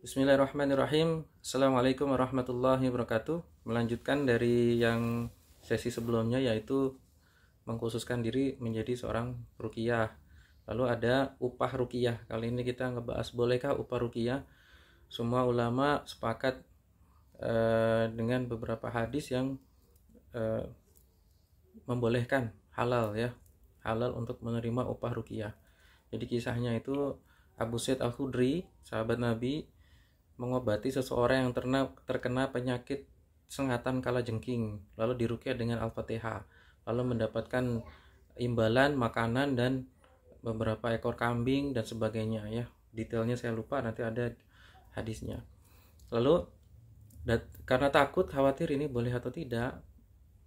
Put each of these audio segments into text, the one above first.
Bismillahirrahmanirrahim. Assalamualaikum warahmatullahi wabarakatuh. Melanjutkan dari yang sesi sebelumnya, yaitu mengkhususkan diri menjadi seorang ruqyah. Lalu ada upah ruqyah. Kali ini kita ngebahas bolehkah upah ruqyah. Semua ulama sepakat dengan beberapa hadis yang membolehkan, halal ya, halal untuk menerima upah ruqyah. Jadi kisahnya itu Abu Sa'id Al-Khudri, sahabat Nabi, mengobati seseorang yang terkena penyakit sengatan kalajengking, lalu diruqyah dengan Al-Fatihah, lalu mendapatkan imbalan makanan dan beberapa ekor kambing dan sebagainya ya. Detailnya saya lupa, nanti ada hadisnya. Lalu karena takut khawatir ini boleh atau tidak,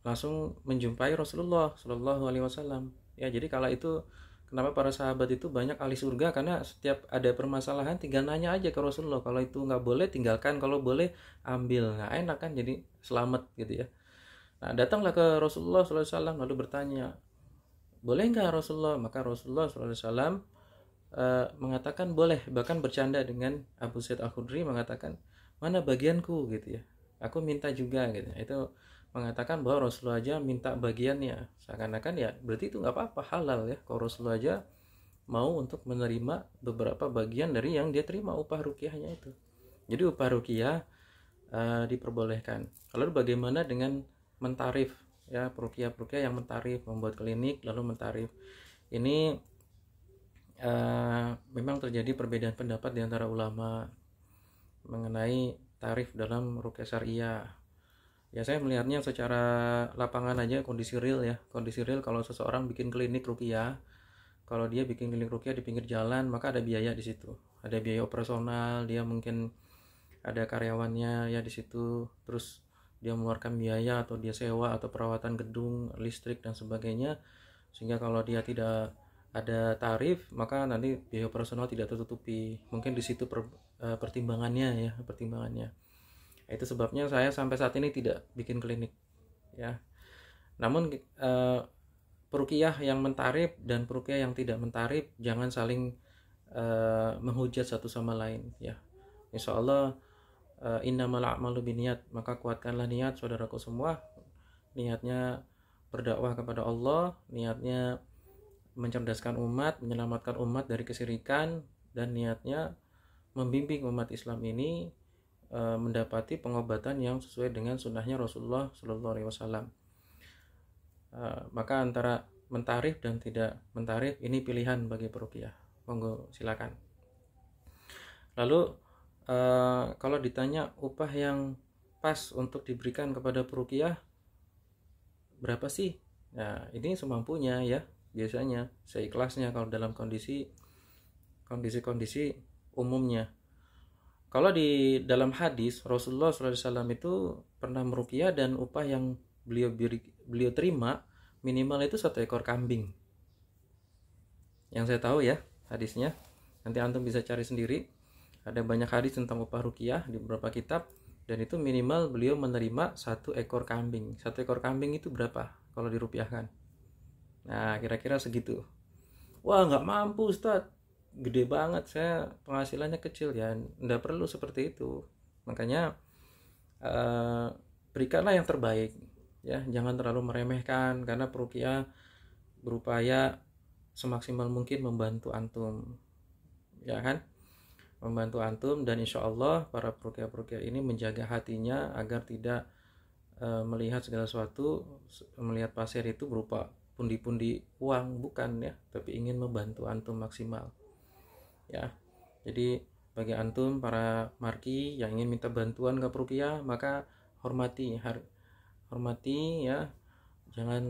langsung menjumpai Rasulullah Shallallahu Alaihi Wasallam ya. Jadi kala itu kenapa para sahabat itu banyak ahli surga, karena setiap ada permasalahan tinggal nanya aja ke Rasulullah. Kalau itu nggak boleh tinggalkan, kalau boleh ambil. Nggak enak kan, jadi selamat gitu ya. Nah, datanglah ke Rasulullah SAW lalu bertanya, boleh nggak Rasulullah? Maka Rasulullah SAW mengatakan boleh, bahkan bercanda dengan Abu Sa'id Al-Khudri, mengatakan mana bagianku gitu ya, aku minta juga gitu. Itu mengatakan bahwa Rasulullah aja minta bagiannya, seakan-akan ya berarti itu nggak apa-apa, halal ya kalau Rasulullah aja mau untuk menerima beberapa bagian dari yang dia terima upah ruqyahnya itu. Jadi upah ruqyah diperbolehkan. Lalu bagaimana dengan mentarif ya, peruqyah yang mentarif, membuat klinik lalu mentarif ini, memang terjadi perbedaan pendapat di antara ulama mengenai tarif dalam ruqyah syariah. Ya, saya melihatnya secara lapangan aja, kondisi real ya. Kondisi real kalau seseorang bikin klinik ruqyah, kalau dia bikin klinik ruqyah di pinggir jalan, maka ada biaya di situ. Ada biaya operasional, dia mungkin ada karyawannya ya di situ. Terus dia mengeluarkan biaya atau dia sewa atau perawatan gedung, listrik dan sebagainya. Sehingga kalau dia tidak ada tarif, maka nanti biaya operasional tidak tertutupi. Mungkin di situ pertimbangannya ya, pertimbangannya. Itu sebabnya saya sampai saat ini tidak bikin klinik ya. Namun peruqyah yang mentarif dan peruqyah yang tidak mentarif jangan saling menghujat satu sama lain ya. Insya Allah innamal a'malu binniyat, maka kuatkanlah niat saudaraku semua. Niatnya berdakwah kepada Allah, niatnya mencerdaskan umat, menyelamatkan umat dari kesyirikan, dan niatnya membimbing umat Islam ini mendapati pengobatan yang sesuai dengan sunnahnya Rasulullah Shallallahu Alaihi Wasallam. Maka antara mentarif dan tidak mentarif ini pilihan bagi peruqyah. Monggo silakan. Lalu kalau ditanya upah yang pas untuk diberikan kepada peruqyah berapa sih? Nah, ini semampunya ya. Biasanya seikhlasnya kalau dalam kondisi umumnya. Kalau di dalam hadis Rasulullah SAW itu pernah meruqyah dan upah yang beliau terima minimal itu 1 ekor kambing. Yang saya tahu ya hadisnya, nanti antum bisa cari sendiri. Ada banyak hadis tentang upah ruqyah di beberapa kitab, dan itu minimal beliau menerima 1 ekor kambing. 1 ekor kambing itu berapa kalau dirupiahkan? Nah, kira-kira segitu. Wah, nggak mampu Ustadz, gede banget, saya penghasilannya kecil ya. Nggak perlu seperti itu. Makanya berikanlah yang terbaik ya, jangan terlalu meremehkan, karena peruqyah berupaya semaksimal mungkin membantu antum ya kan, membantu antum. Dan insya Allah para peruqyah ini menjaga hatinya agar tidak melihat segala sesuatu, melihat pasien itu berupa pundi-pundi uang, bukan ya, tapi ingin membantu antum maksimal ya. Jadi bagi antum para marki yang ingin minta bantuan ke peruqyah, maka hormati ya. Jangan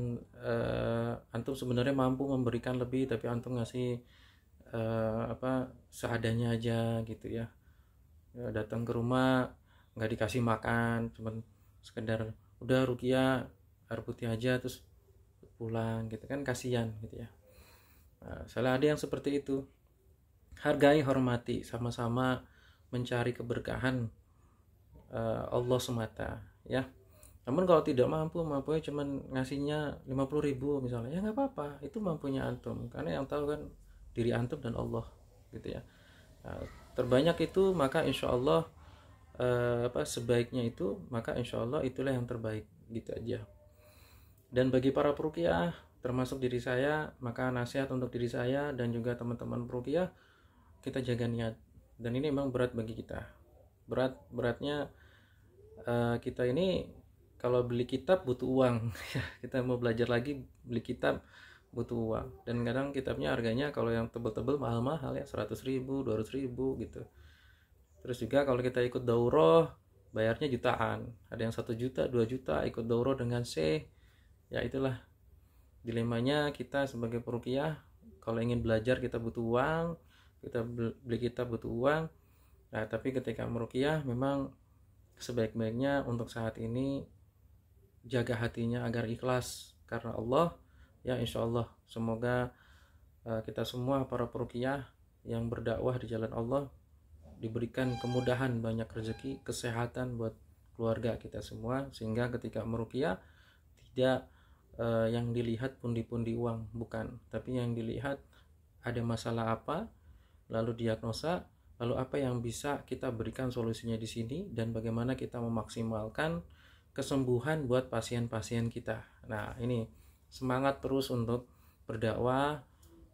antum sebenarnya mampu memberikan lebih, tapi antum ngasih seadanya aja gitu ya. Datang ke rumah nggak dikasih makan, cuman sekedar udah ruqyah air putih aja terus pulang gitu kan, kasihan gitu ya. Nah, salah ada yang seperti itu. Hargai, hormati, sama-sama mencari keberkahan Allah semata ya. Namun kalau tidak mampunya cuman ngasihnya 50.000 misalnya, ya nggak apa-apa, itu mampunya antum, karena yang tahu kan diri antum dan Allah gitu ya. Nah, terbanyak itu, maka insya Allah sebaiknya itu, maka insya Allah itulah yang terbaik, gitu aja. Dan bagi para peruqyah termasuk diri saya, maka nasihat untuk diri saya dan juga teman-teman peruqyah, kita jaga niat. Dan ini memang berat bagi kita, beratnya kita ini kalau beli kitab butuh uang. Kita mau belajar lagi, beli kitab butuh uang, dan kadang kitabnya harganya kalau yang tebel-tebel mahal-mahal ya, 100.000, 200.000 gitu. Terus juga kalau kita ikut daurah bayarnya jutaan, ada yang 1 juta, 2 juta ikut daurah dengan C. Ya itulah dilemanya kita sebagai peruqyah. Kalau ingin belajar kita butuh uang, kita beli kitab butuh uang. Nah tapi ketika meruqyah memang sebaik-baiknya untuk saat ini jaga hatinya agar ikhlas karena Allah. Ya insya Allah semoga kita semua para peruqyah yang berdakwah di jalan Allah diberikan kemudahan, banyak rezeki, kesehatan buat keluarga kita semua, sehingga ketika meruqyah tidak yang dilihat pundi-pundi uang, bukan, tapi yang dilihat ada masalah apa, lalu diagnosa, lalu apa yang bisa kita berikan solusinya di sini, dan bagaimana kita memaksimalkan kesembuhan buat pasien-pasien kita. Nah ini semangat terus untuk berdakwah,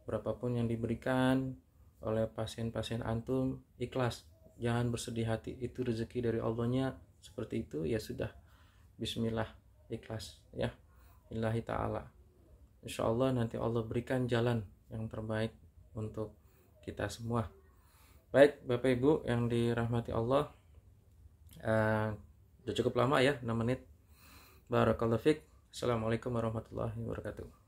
berapapun yang diberikan oleh pasien-pasien antum, ikhlas, jangan bersedih hati, itu rezeki dari Allahnya seperti itu, ya sudah, bismillah, ikhlas ya, lillahi ta'ala. Insya Allah nanti Allah berikan jalan yang terbaik untuk kita semua. Baik Bapak Ibu yang dirahmati Allah, udah cukup lama ya, 6 menit. Barakallahu fiik. Assalamualaikum warahmatullahi wabarakatuh.